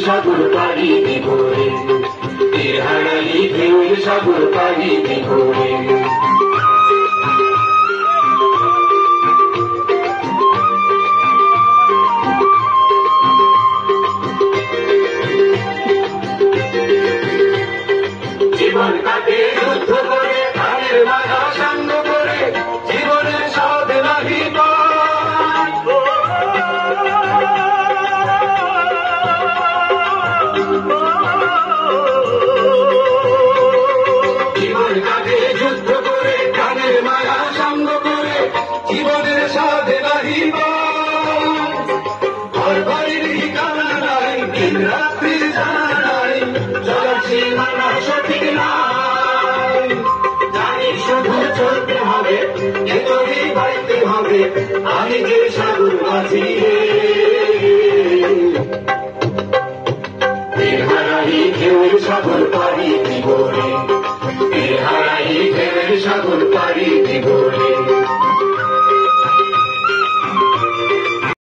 সাগর পাড়ি বিভোরে, তীর হারালি ঢেউয়ের সাগর পাড়ি বিভোরে। জীবন কাটে যুদ্ধ করে, প্রাণের মায়া সাঙ্গ করে, জীবনের স্বাদ নাহি পায়। জীবন কাটে যুদ্ধ করে, প্রাণের মায়া সাঙ্গ করে, জীবনের স্বাদ নাহি পায়। ঘর বাড়ির ঠিকানা নাই, দিন রাত্রির জানা নাই, চলার সীমানা সঠিক নাই। জানি শুধু চলতে হবে, ভেতরেই বাড়িতে হবে, আমি যে সাগর মাঝি রে।